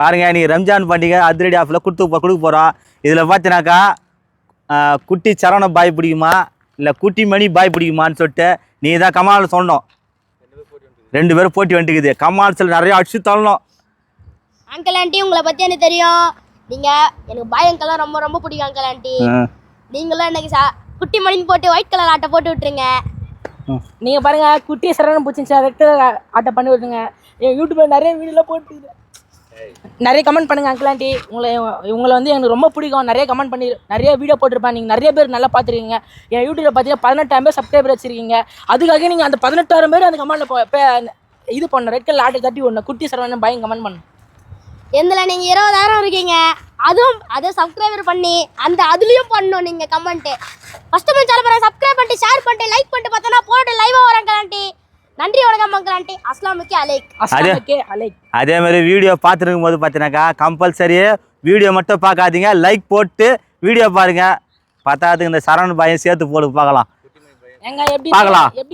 பாருங்க நீ ரம்ஜான் பண்டிகை அதிரடி ஆஃபில் கொடுக்க போகிறோம். இதில் பார்த்தீங்கன்னாக்கா குட்டி சரவண பாய் பிடிக்குமா இல்லை குட்டி மணி பாய் பிடிக்குமான்னு சொல்லிட்டு நீ தான் கமால் சொல்லணும். 2 பேரும் போட்டி வந்துக்குது. கமால்ஸில் நிறைய அடிச்சு தள்ளணும். அங்கிள் ஆண்டி உங்களை பற்றி எனக்கு தெரியும். நீங்கள் எனக்கு பாய் அங்கிள்லாம் ரொம்ப ரொம்ப பிடிக்கும் அங்கிள் ஆண்டி. நீங்களும் எனக்கு குட்டி மணின்னு போட்டு ஒயிட் கலர் ஆட்டை போட்டு விட்டுருங்க. நீங்கள் பாருங்கள் குட்டி சரவணம் பிடிச்சிருந்துச்சா ரெட் கலர் ஆட்டை பண்ணி விட்டுருங்க. என் யூடியூப்பில் நிறைய வீடியோலாம் போட்டு நிறைய கமெண்ட் பண்ணுங்கள் அங்கிள் ஆண்டி. உங்களை வந்து எனக்கு ரொம்ப பிடிக்கும். நிறைய கமெண்ட் பண்ணி நிறைய வீடியோ போட்டிருப்பேன். நீங்கள் நிறைய பேர் நல்லா பார்த்துருக்கீங்க. என் யூடியூப்பில் பார்த்தீங்கன்னா 18,000 பேர் சப்ஸ்கிரைபர் வச்சுருக்கீங்க. அதுக்காக நீங்கள் அந்த 18,000 பேர் அந்த கமெண்ட்டில் இது பண்ண ரெட் கலர் ஆட்டை தட்டி ஒன்று குட்டி சரவணன் பாய் கமெண்ட் பண்ணு. எந்தில் நீங்கள் 20,000 இருக்கீங்க. அதை சப்ஸ்கிரைபர் பண்ணி அதுலேயும் பண்ணணும் நீங்கள் கமெண்ட்டு. ஃபஸ்ட்டு போய் சேனல் சப்ஸ்கிரைப் பண்ணிட்டு ஷேர் பண்ணிட்டு லைக் பண்ணிட்டு பார்த்தோன்னா போட்டு லைவாக வரேன் அங்கிள் ஆண்டி. நன்றி வணக்கம் அங்கிள் ஆண்டி. அஸ்லாமுக்கே அலைக். அதே மாதிரி வீடியோ பார்த்துருக்கும் போது பார்த்தீங்கன்னாக்கா கம்பல்சரி வீடியோ மட்டும் பார்க்காதீங்க, லைக் போட்டு வீடியோ பாருங்க. பார்த்தாதுக்கு இந்த சரவணன் பாயும் சேர்த்து போட்டு பார்க்கலாம்.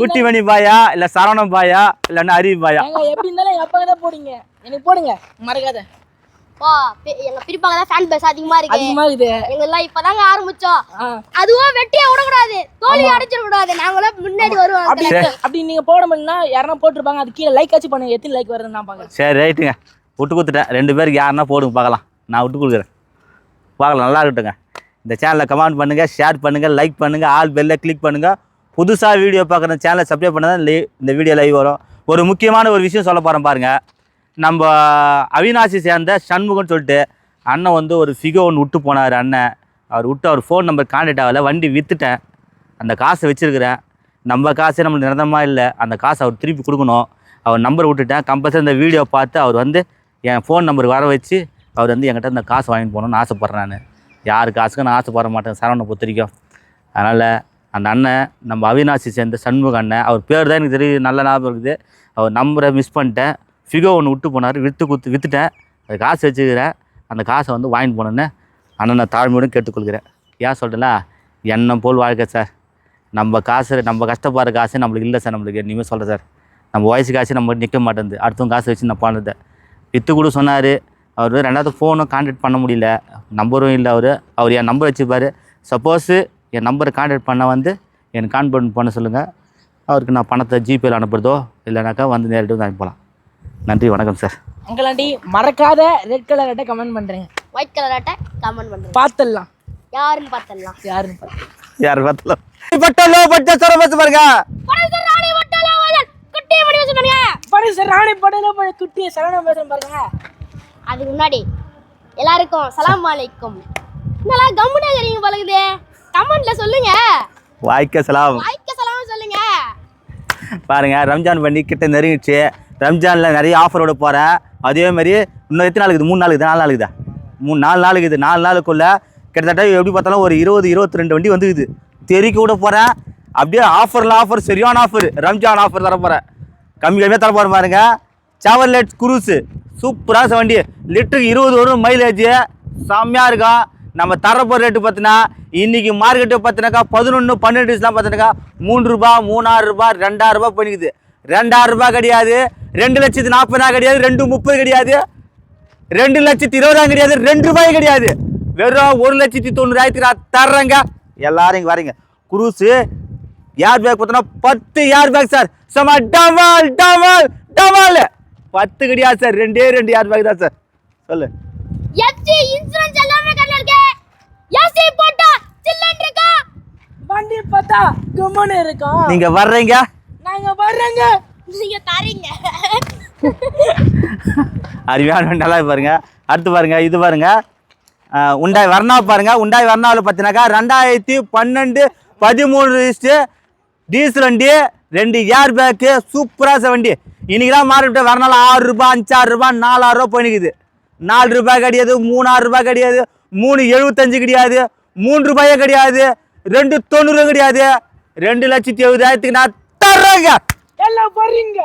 குட்டி மணி பாயா இல்லை சரவணன் பாயா இல்லைன்னா அருவி பாயா எப்படி இருந்தாலும் எங்கள் அப்பாவுக்கு தான் போடுங்க. எனக்கு போடுங்க மறக்காத. எங்க பிரிப்பாங்க தான் ஃபேன் பேஸ் அதிகமா இருக்குது. எங்கெல்லாம் இப்பதாங்க ஆரம்பிச்சோம். அதுவும் வெட்டியா விடக்கூடாது, தோல்வி அடைச்சிட கூடாது. நாங்களும் முன்னாடி வருவோம். அப்படி நீங்க போடணும்னா யாரா போட்டுருப்பாங்க, அது கீழே லைக் ஆச்சு பண்ணுங்க. எத்தனை லைக் வருதுன்னு நான் பார்க்கறேன். சரி ரைட்டுங்க, விட்டு கொடுத்துட்டேன். 2 பேருக்கு யாருன்னா போடுங்க பார்க்கலாம். நான் விட்டு கொடுக்குறேன் பார்க்கலாம். நல்லா இருக்கட்டுங்க. இந்த சேனலை கமெண்ட் பண்ணுங்க, ஷேர் பண்ணுங்க, லைக் பண்ணுங்க, ஆல் பெல்லை கிளிக் பண்ணுங்க. புதுசாக வீடியோ பார்க்குற சேனலை சப்ஸ்கிரைப் பண்ண தான் இந்த வீடியோ லைவ் வரும். ஒரு முக்கியமான ஒரு விஷயம் சொல்ல போகிறேன் பாருங்க. நம்ம அவினாசி சேர்ந்த சண்முகம்னு சொல்லிட்டு அண்ணன் வந்து ஒரு ஃபிகோ ஒன்று விட்டு போனார். அண்ணன் அவர் ஃபோன் நம்பர் கான்டாக்ட் ஆகலை. வண்டி விற்றுட்டேன், அந்த காசை வச்சுருக்கிறேன். நம்ம காசே நம்மளுக்கு நிரந்தரமாக இல்லை. அந்த காசை அவர் திருப்பி கொடுக்கணும். அவர் நம்பர் விட்டுட்டேன். கம்பல்சரி இந்த வீடியோ பார்த்து அவர் வந்து என் ஃபோன் நம்பர் வர வச்சு அவர் வந்து என்கிட்ட இந்த காசு வாங்கிட்டு போகணுன்னு ஆசைப்பட்றேன். நான் யார் காசுக்கும் நான் ஆசைப்பட மாட்டேன், சரவணனை பொறுத்திருக்கோம். அதனால் அந்த அண்ணன் நம்ம அவினாசி சேர்ந்த சண்முக அண்ணன், அவர் பேர் தான் எனக்கு தெரியும், நல்ல ஞாபகம் இருக்குது. அவர் நம்பரை மிஸ் பண்ணிட்டேன். ஃபிகோ ஒன்று விட்டு போனார், விற்றுட்டேன். அது காசு வச்சுக்கிறேன். அந்த காசை வந்து வாங்கிட்டு போனோன்னே அண்ணன் நான் தாழ்மையோடு கேட்டுக்கொள்கிறேன். ஏன் சொல்கிறேன்னா, எண்ணம் போல் வாழ்க்கை சார். நம்ம காசு, நம்ம கஷ்டப்படுற காசு நம்மளுக்கு இல்லை சார். நம்மளுக்கு இனிமேல் சொல்கிறேன் சார், நம்ம வயசு காசு நம்ம நிற்க மாட்டேங்குது. அடுத்தவங்க காசு வச்சு நான் பண்ணுறதை விற்று கூட சொன்னார். அவர் 2வது ஃபோனும் கான்டாக்ட் பண்ண முடியல, நம்பரும் இல்லை. அவர் என் நம்பர் வச்சுப்பார். சப்போஸு என் நம்பரை கான்டாக்ட் பண்ண வந்து எனக்கு கான்டாக்ட் பண்ண சொல்லுங்கள். அவருக்கு நான் பணத்தை ஜிபேயில் அனுப்புறதோ இல்லைனாக்கா வந்து நேரடியாக வந்து அனுப்பலாம். நன்றி வணக்கம் சார். அங்கிள் ஆண்டி மறக்காத ரெட் கலர் ஆட்டை கமெண்ட் பண்ணுறேங்க, ஒயிட் கலர் ஆட்டை கமெண்ட் பண்ணுறேங்க. பார்த்துடலாம் யாருன்னு பார்த்துடலாம். யார் பார்த்தலாம் பட்டலோ பட்ட சர பச்ச பாருங்க. படை ராணி பட்டலோ குட்டி மணி வச்சு பண்ணுங்க. படை ராணி பட்டலோ குட்டி சரவணன் பேசுறேன் பாருங்க. அதுக்கு முன்னாடி எல்லாருக்கும் சலாம் அலைக்கும். நல்லா கம்முனே இருக்கீங்க பழகுதே. கமெண்ட்ல சொல்லுங்க. வாய்க்க சலாம் சொல்லுங்க. பாருங்க, ரம்ஜான் பண்ணி கிட்ட நெருங்கிடுச்சு. ரம்ஜானில் நிறைய ஆஃபரோட போகிறேன். அதே மாதிரி இன்னும் எத்தனை நாள் இருக்குது? 3 நாள் இருக்குது, 4 நாள் இருக்குதா? 4 நாள் இருக்குது. 4 நாளுக்குள்ளே கிட்டத்தட்ட எப்படி பார்த்தாலும் ஒரு 20-22 வண்டி வந்துக்குது. தெறிக்க விட போகிறேன். அப்படியே ஆஃபர் சரியான ஆஃபர், ரம்ஜான் ஆஃபர் தர போகிறேன். கம்மியாக தர போகிறேன் பாருங்க. சாவர்லெட் குரூஸு சூப்பராக வண்டி, லிட்டருக்கு 20 வரும் மைலேஜ், செம்மையாக இருக்கும். நம்ம தரப்போகிற ரேட்டு பார்த்தினா இன்றைக்கி மார்க்கெட்டு பார்த்தினாக்கா 11-12 பார்த்தினாக்கா 3 ரூபா, 3,000 ரூபா, 2,000 ரூபா பண்ணிக்குது. 2,000 ரூபா கிடையாது, 2,40,000 கிடையாது, 2,30,000 கிடையாது, 2,20,000 கிடையாது, 2 ரூபாய் கிடையாது, வெறும் 1,90,000 நான் தர்றேங்க. எல்லாரும் இங்கே வரீங்க. குரூஸு ஏர் பேக் பார்த்தோன்னா 10 ஏர் பேக் சார். சும்மா டமால் 10 கிடையாது சார், 2 ஏர் பேக் தான் சார். சொல்லு. எஃப்சி இன்சூரன்ஸ் எல்லாமே கண்ணல இருக்கு. எஃப்சி போட்டா சில்லன் இருக்கா, வண்டி பார்த்தா கம்மனே இருக்கும். நீங்க வர்றீங்க, நாங்க வர்றேங்க, நீங்க தரீங்க. அருமையான நல்லா பாருங்க. அடுத்து பாருங்க, இது பாருங்க, உண்டாய் வர்ணா பாருங்க. உண்டாய் வர்ணாவில் பார்த்தீங்கன்னாக்கா 2012-13 டீசல் வண்டி, 2 ஏர் பேக்கு, சூப்பராக வண்டி. இன்னைக்குலாம் மார்க்கெட்டு வர்ணால 6 ரூபா, 5,000 ரூபா, 4,000 ரூபா போயினுக்குது. 4 ரூபாய் கிடையாது, 3,000 ரூபாய் கிடையாது, 3,75 கிடையாது, 3 ரூபாயே கிடையாது, 2,90 கிடையாது, 2,70,000 நான் தர்றேங்க. எல்லாம் வரீங்க.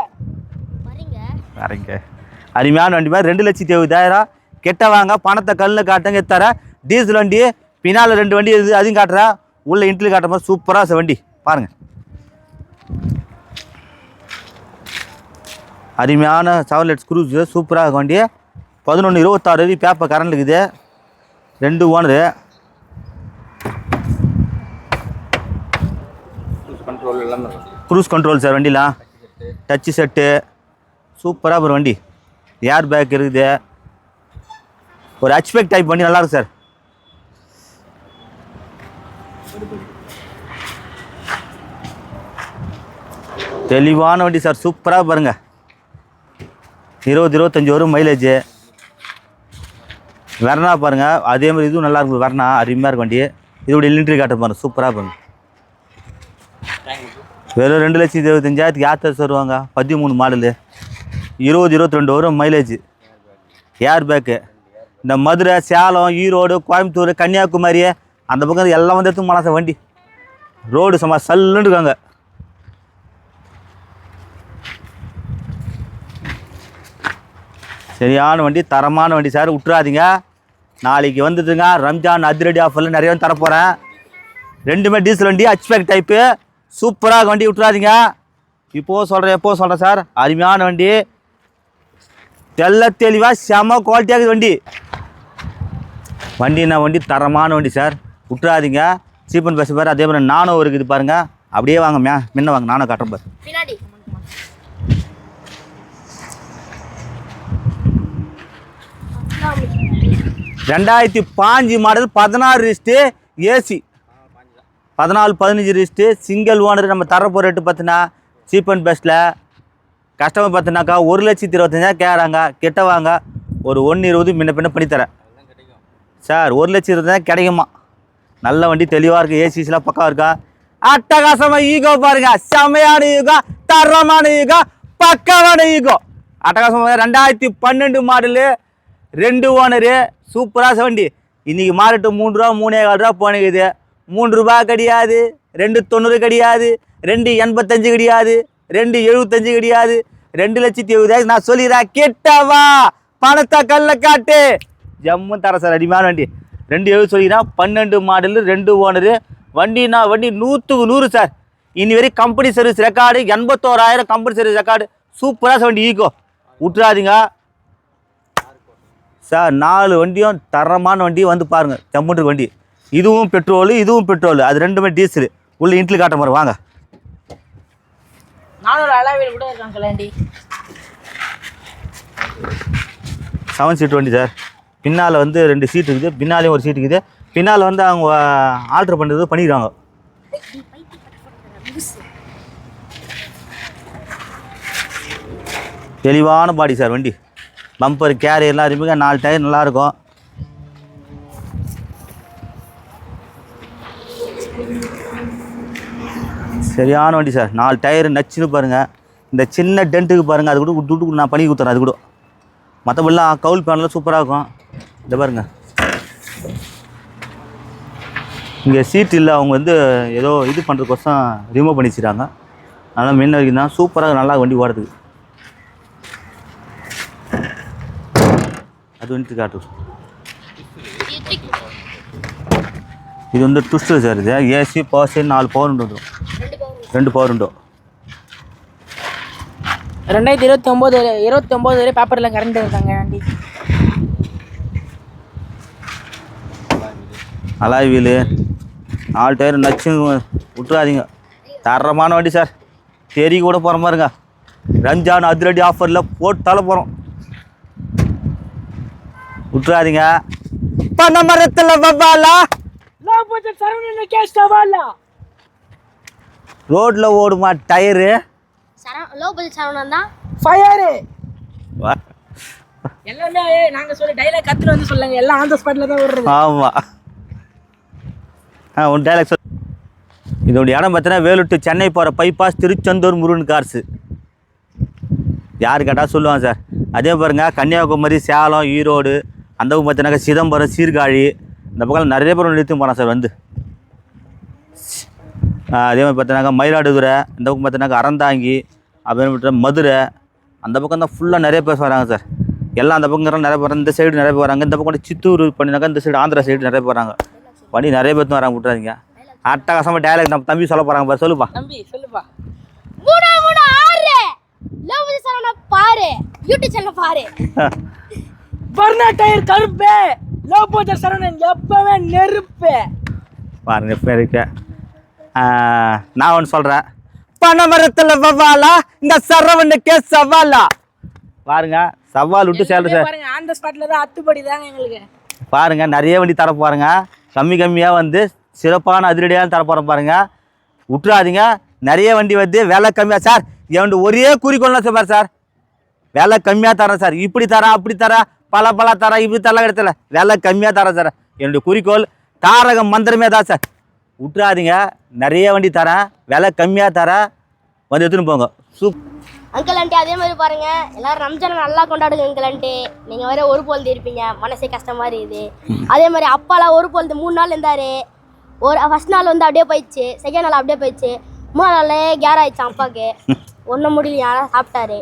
அருமையான வண்டி மாதிரி 2,70,000 கெட்ட வாங்க. பணத்தை கல்லில் காட்டுங்க தர. டீசல் வண்டி, பின்னால் 2 வண்டி இருக்குது, அதையும் காட்டுறேன். உள்ள இன்ட்லி காட்டுற மாதிரி சூப்பராக வண்டி பாருங்க. அருமையான சாவர்லெட் குரூஸ் சூப்பராக வண்டி. 11:26 அடி பேப்பர் கரண்ட் இருக்குது. 2 ஓனரு. க்ரூஸ் கண்ட்ரோல் சார் வண்டிலாம். டச்சு செட்டு சூப்பராக ஒரு வண்டி. ஏர் பேக் இருக்குது. ஒரு ஹட்ச்பேக் டைப் வண்டி நல்லாயிருக்கு சார். தெளிவான வண்டி சார். சூப்பராக பாருங்கள். 20-25 வரும் மைலேஜ். வெர்னா பாருங்கள். அதே மாதிரி இதுவும் நல்லா இருக்கும். வெர்னா அருமையாக இருக்கும் வண்டி. இதோட இன்ட்ரி காட்ட பாருங்கள். சூப்பராக பாருங்கள். வெறும் 2,25,000 ஆத்தர்ஸ் வருவாங்க. 13 மாடலு. 20-22 வரும் மைலேஜ். Air bag. இந்த மதுரை, சேலம், ஈரோடு, கோயம்புத்தூர், கன்னியாகுமரி அந்த பக்கம் எல்லாம் வந்து எடுத்து போனால் சார் வண்டி. ரோடு சும்மா சல்லுன்னு இருக்காங்க. சரியான வண்டி, தரமான வண்டி சார். விட்டுறாதீங்க. நாளைக்கு வந்துட்டுங்க ரம்ஜான் அதிரடி ஆஃபரில் நிறைய வந்து தரப்போகிறேன். 2மே டீசல் வண்டி, ஹட்ச்பேக் டைப்பு. சூப்பராக வண்டி. விட்டுறாதீங்க. இப்போது சொல்கிறேன், எப்போது சொல்கிறேன் சார். அருமையான வண்டி. தெளிவாக செம குவாலிட்டியாக வண்டி. வண்டினா வண்டி தரமான வண்டி சார். விட்டுறாதீங்க. சீப் அண்ட் பெஸ்ட் பாரு. அதே மாதிரி நானோ இருக்குது பாருங்கள். அப்படியே வாங்க முன்ன வாங்க. நானும் காட்டுறேன் பாரு. பின்னாடி 2005 model 16 wrist AC. 14-15 wrist single owner. நம்ம தரப்போ ரேட்டு பார்த்தினா சீப் அண்ட் பெஸ்ட்டில் கஸ்டமர் பார்த்தினாக்கா 1,25,000 கேட்குறாங்க. கிட்ட வாங்க. ஒரு 1,20 முன்ன பின்ன பண்ணித்தரேன் சார். 1,20,000 கிடைக்குமா? நல்ல வண்டி, தெளிவாக இருக்குது. ஏசிஸ்லாம் பக்கம் இருக்கா. அட்டகாசமாக ஈகோ பாருங்கள். செமையான ஈகோ, தரமான ஈகோ, பக்கமான ஈகோ. அட்டகாசமாக 2012 மாடலு, 2 ஓனரு. சூப்பராக வண்டி. இன்றைக்கி மாறிட்டு 3 ரூபா 3,15 ரூபா போனது. 3 ரூபா கிடையாது. 2,90 கிடையாது. 2,85 கிடையாது. 2,75 கிடையாது. 2,70,000 நான் சொல்லிடுறேன். கிட்டவா, பணத்தை கல்ல காட்டு. ஜம்மு தர சார். அடிமான வண்டி. 2,70 சொல்லிக்கிறேன். 12 மாடலு, 2 ஓனரு. வண்டினா வண்டி 100க்கு 100 சார். இனி வரை company service record 81,000 company service record. சூப்பராக வண்டி. ஈகோ விட்டுறாதீங்க சார். 4 வண்டியும் தரமான வண்டி. வந்து பாருங்கள். ஜம்முட்டு வண்டி. இதுவும் பெட்ரோலு, இதுவும் பெட்ரோலு. அது 2மே டீசலு. உள்ள இன்ட்லி காட்ட மாதிரி வாங்க. நானூறு அளவில் கூட இருக்காங்க கலாண்டி. 7 சீட் வண்டி சார். பின்னால் வந்து 2 சீட் இருக்குது. பின்னாலேயும் ஒரு சீட் இருக்குது. பின்னால் வந்து அவங்க ஆல்ட்ரு பண்ணுறது பண்ணிடுவாங்க. தெளிவான பாடி சார் வண்டி. பம்பர் கேரியர்லாம் இருப்பீங்க. 4 டயர் நல்லாயிருக்கும். சரியான வண்டி சார். 4 டயரு நச்சுன்னு பாருங்கள். இந்த சின்ன டென்ட்டுக்கு பாருங்கள். அது கூட துட்டு நான் பண்ணி கொடுத்துறேன். அது கூட மற்றபடிலாம் கவுல் பேனெலாம் சூப்பராக இருக்கும். இதை பாருங்கள். இங்கே சீட் இல்லை. அவங்க வந்து ஏதோ இது பண்ணுறதுக்கோசம் ரிமூவ் பண்ணி வச்சுட்டாங்க. அதனால் முன்ன வரைக்கும் தான் சூப்பராக நல்லா வண்டி ஓடுறதுக்கு. அது வந்துட்டு காட்டு. இது வந்து ட்விஸ்டர் சார். இது ஏசி பவர் 4 பவர் உண்டு. 2 பவர் உண்டு. 2029 வரை பேப்பரில் கரண்ட் இருக்காங்க ஆண்டி. அலாய் வீலு, 4 டயர் நச்சு. விட்டுறாதீங்க. தரமான வண்டி சார். தெரி கூட போகிற மாதிரிங்க. ரம்ஜான் அதிரடி ஆஃபரில் போட்டால போகிறோம். விட்டுறாதீங்க. பண்ண மரத்தில் வவ்வாலா, ரோட்டில் ஓடுமா டயரு. லோ பட்ஜெட் சரவணன் தான். ஃபயரு எல்லாமே நாங்கள் சொல்லி டைலாக் கற்றுட்டு வந்து சொல்லுங்க. எல்லாம் ஆன் த ஸ்பாட்டில் தான் வருது. ஆமாம். ஒன் டைலாக் சொல். இதோடைய இடம் பார்த்தீங்கன்னா வேலூர் டு சென்னை போகிற பைபாஸ் திருச்செந்தூர் முருகன் கார்ஸு. யார் கேட்டால் சொல்லுவாங்க சார். அதே பாருங்கள். கன்னியாகுமரி, சேலம், ஈரோடு அந்த பக்கம் பார்த்தீங்கன்னாக்கா சிதம்பரம், சீர்காழி இந்த பக்கம் நிறைய பேர் நிறுத்தி போகிறான் சார் வந்து. அதே மாதிரி பார்த்தீங்கன்னாக்கா மயிலாடுதுறை, இந்த பக்கம் பார்த்தீங்கன்னாக்கா அறந்தாங்கி, அப்புறம் மதுரை அந்த பக்கம் தான் ஃபுல்லாக நிறைய பேர் வராங்க சார். எல்லாம் அந்த பக்கம் நிறைய பேர். இந்த சைடு நிறைய பேர் வராங்க. இந்த பக்கம் சித்தூர் பண்ணினாக்கா இந்த சைடு ஆந்திரா சைடு நிறைய பேர் வராங்க. வண்டி நிறைய பேர் வராங்க. விட்டுறாதீங்க. அட்டகாசமாக டயலாக் நம்ம தம்பி சொல்ல போகிறாங்க பாரு. சொல்லுப்பா தம்பி, சொல்லுப்பா. 336 லோ பட்ஜெட் சரவணன் பாரு. யூடியூப் சேனல் பாரு. வர்ணா டயர் கருப்பு, லோ போச்சர் சரவணன் எப்பவே நெருப்பு. பாருங்க இப்போ இருக்க நான் ஒன்று சொல்கிறேன், பனைமரத்தில் வவ்வாலா இந்த சரவணுக்கே சவாலா. பாருங்க சவால் விட்டு சேலரி சார். பாருங்க அந்த ஸ்பாட்ல தான் அத்துப்படி தாங்க எங்களுக்கு. பாருங்க நிறைய வண்டி தர பாருங்க, கம்மியாக வந்து சிறப்பான அதிரடியாக தர போகிறோம் பாருங்க, விட்டுறாதீங்க. நிறைய வண்டி வந்து விலை கம்மியாக சார். என் ஒரே குறிக்கோள்னா சொல்வார் சார், விலை கம்மியாக தரேன் சார், இப்படி தரேன் அப்படி தரேன் பல தரேன் இப்படி தரலாம் கிடைச்சல, விலை கம்மியாக தரேன் சார். என்னுடைய குறிக்கோள் தாரக மந்திரமே தான் சார். விட்டுறாதீங்க, நிறைய வண்டி தரேன், விலை கம்மியாக தரேன், வந்து எடுத்துன்னு போங்க. அங்கிள் ஆண்டி அதே மாதிரி பாருங்க, எல்லாரும் ரம்ஜானை நல்லா கொண்டாடுங்க அங்கிள் ஆண்டி. நீங்க வேற ஒரு பொழுது இருப்பீங்க, மனசே கஷ்டமா இருக்குது. அதே மாதிரி அப்பாலாம் ஒரு பொழுது 3 நாள் இருந்தாரு. ஃபர்ஸ்ட் நாள் வந்து அப்படியே போயிடுச்சு, செகண்ட் நாள் அப்படியே போயிடுச்சு, 3 நாள் கேர் ஆயிடுச்சு அப்பாவுக்கு. ஒன்றும் முடியல, யாரும் சாப்பிட்டாரு.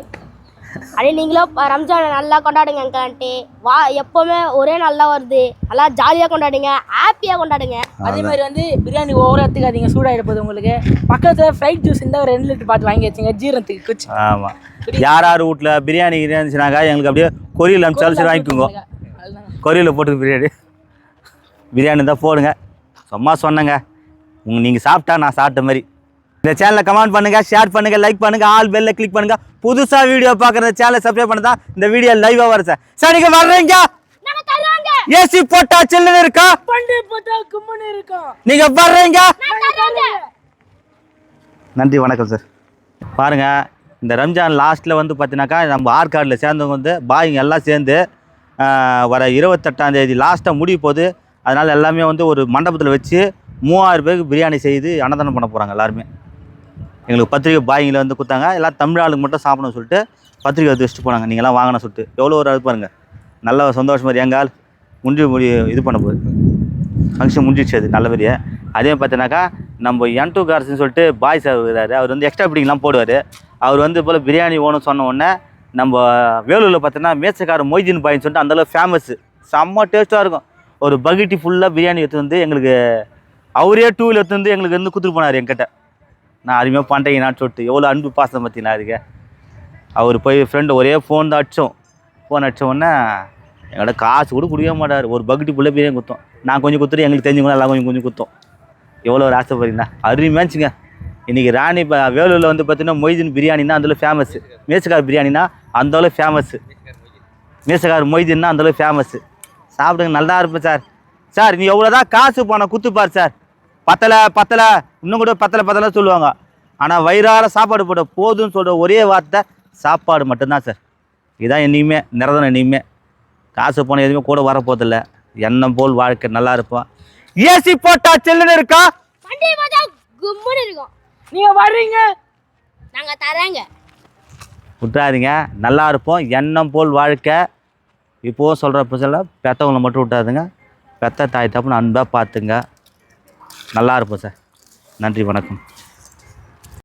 அப்படியே நீங்களும் ரம்ஜானை நல்லா கொண்டாடுங்க அங்கிள் ஆண்டி. எப்போவுமே ஒரே நல்லா வருது, நல்லா ஜாலியாக கொண்டாடுங்க, ஹாப்பியாக கொண்டாடுங்க. அதே மாதிரி வந்து பிரியாணி ஓவராக எடுத்துக்காதீங்க, சூடாகிட போகுது உங்களுக்கு. பக்கத்தில் ஃப்ரைட் ஜூஸ் இருந்தால் ஒரு 2 லிட்டர் பார்த்து வாங்கி வச்சுங்க ஜீரணத்துக்கு குச்சி. ஆமாம், யார் வீட்டில் பிரியாணி இருந்துச்சுனாக்கா எங்களுக்கு அப்படியே கொரியல் அனுப்பிச்சாலும் சரி வாங்கிக்கோங்க. கொரியலில் போட்டு பிரியாணி தான் போடுங்க. சும்மா சொன்னேங்க, நீங்கள் சாப்பிட்டா நான் சாப்பிட்ட மாதிரி. இந்த சேனலை கமெண்ட் பண்ணுங்கள், ஷேர் பண்ணுங்கள், லைக் பண்ணுங்கள், ஆல் பெல்ல கிளிக் பண்ணுங்கள். புதுசாக வீடியோ பார்க்குற சேனலை சப்ஸ்கிரைப் பண்ண தான் இந்த வீடியோ லைவாக வரும் சார். சார் நீங்கள் வர்றீங்க, ஏசி போட்டா சில்லுன்னு இருக்கா, பண்டி போட்டா கும்முன்னு இருக்கும், நீங்கள் வர்றீங்க. நன்றி வணக்கம் சார். பாருங்கள் இந்த ரம்ஜான் லாஸ்ட்டில் வந்து பார்த்தீங்கன்னாக்கா நம்ம ஆற்காடில் சேர்ந்தவங்க வந்து பாய்ங்க எல்லாம் சேர்ந்து வர 28ஆம் தேதி லாஸ்ட்டாக முடிய போகுது. அதனால் எல்லாமே வந்து ஒரு மண்டபத்தில் வச்சு 3000 பேருக்கு பிரியாணி செய்து அன்னதானம் பண்ண போகிறாங்க. எல்லாருமே எங்களுக்கு பத்திரிக்கை பாய்ங்களை வந்து கொடுத்தாங்க, எல்லாம் தமிழ் ஆளுக்கு மட்டும் சாப்பிடணும்னு சொல்லிட்டு பத்திரிக்கை எடுத்து வச்சுட்டு போனாங்க. நீங்கள்லாம் வாங்கணும்னு சொல்லிட்டு எவ்வளோ ஒரு இது பாருங்கள், நல்ல சந்தோஷம் மாதிரி எங்கால் இது பண்ண போகுது. ஃபங்க்ஷன் முடிஞ்சிடுச்சு, அது நல்லபடியாக. அதே பார்த்தீங்கன்னாக்கா நம்ம N2 கார்ஸ்ன்னு சொல்லிட்டு பாய் சார் இருக்கிறாரு, அவர் வந்து எக்ஸ்ட்ரா பிடிங்கெலாம் போடுவார். அவர் வந்து போல் பிரியாணி ஓணும் சொன்ன உடனே நம்ம வேலூரில் பார்த்தோன்னா மேச்சக்கார மொய்தீன் பாயின்னு சொல்லிட்டு அந்தளவு ஃபேமஸ்ஸு, செம்ம டேஸ்ட்டாக இருக்கும். ஒரு பக்கெட்டி ஃபுல்லாக பிரியாணி எடுத்து வந்து எங்களுக்கு அவரே 2 வீலர் எடுத்து வந்து எங்களுக்கு வந்து கொடுத்துட்டு போனார் என்கிட்ட. நான் அருமையாக பண்ணுறீங்கன்னு சொல்லிட்டு எவ்வளோ அன்பு பாசம் பார்த்தீங்கன்னா அதுக்கு. அவர் போய் ஃப்ரெண்டு ஒரே ஃபோன் தான் அடித்தோம். ஃபோன் அடித்த உடனே எங்களோட காசு கூட குடிக்க மாட்டார், ஒரு பக்கெட்டி ஃபுல்லாக பிரியாணி கொடுத்தோம். நான் கொஞ்சம் கொடுத்துட்டு எங்களுக்கு தெரிஞ்சவங்க எல்லாம் கொஞ்சம் கொடுத்தோம். எவ்வளோ ஒரு ஆசைப்படுறீங்களா, அருமையாச்சுங்க. இன்றைக்கி ராணி வேலூரில் வந்து பார்த்தீங்கன்னா மொய்தீன் பிரியாணின்னா அந்தளவு ஃபேமஸ்ஸு, மேச்சக்கார் பிரியாணினா அந்தளவு ஃபேமஸ்ஸு, மேச்சக்கார் மொய்தீன்னா அந்தளவு ஃபேமஸ்ஸு. சாப்பிடுங்க, நல்லா இருப்பேன் சார். சார் நீ எவ்வளோ தான் காசு பணம் குத்துப்பார் சார், பத்தலை இன்னும் கூட பத்தலை சொல்லுவாங்க. ஆனால் வயிறார சாப்பாடு போட போதும்னு சொல்கிற ஒரே வார்த்தை சாப்பாடு மட்டும்தான் சார். இதுதான் என்றைக்குமே நிரந்தரம். என்றைக்குமே காசு பணம் எதுவுமே கூட வரப்போதில்ல. எண்ணம் போல் வாழ்க்கை நல்லா இருப்போம். ஏசி போட்டா செல்லுன்னு இருக்கா, கும்முன்னு இருக்கும், நீங்கள் வர்றீங்க நாங்கள் தரேங்க. விட்டுறாதீங்க, நல்லா இருப்போம். எண்ணம் போல் வாழ்க்கை. இப்போது சொல்கிற பிரச்சனை பெற்றவங்களை மட்டும் விட்டாதுங்க, பெற்ற தாய் தப்புன்னு அன்பாக பார்த்துங்க. நல்லா இருப்போம் சார். நன்றி வணக்கம்.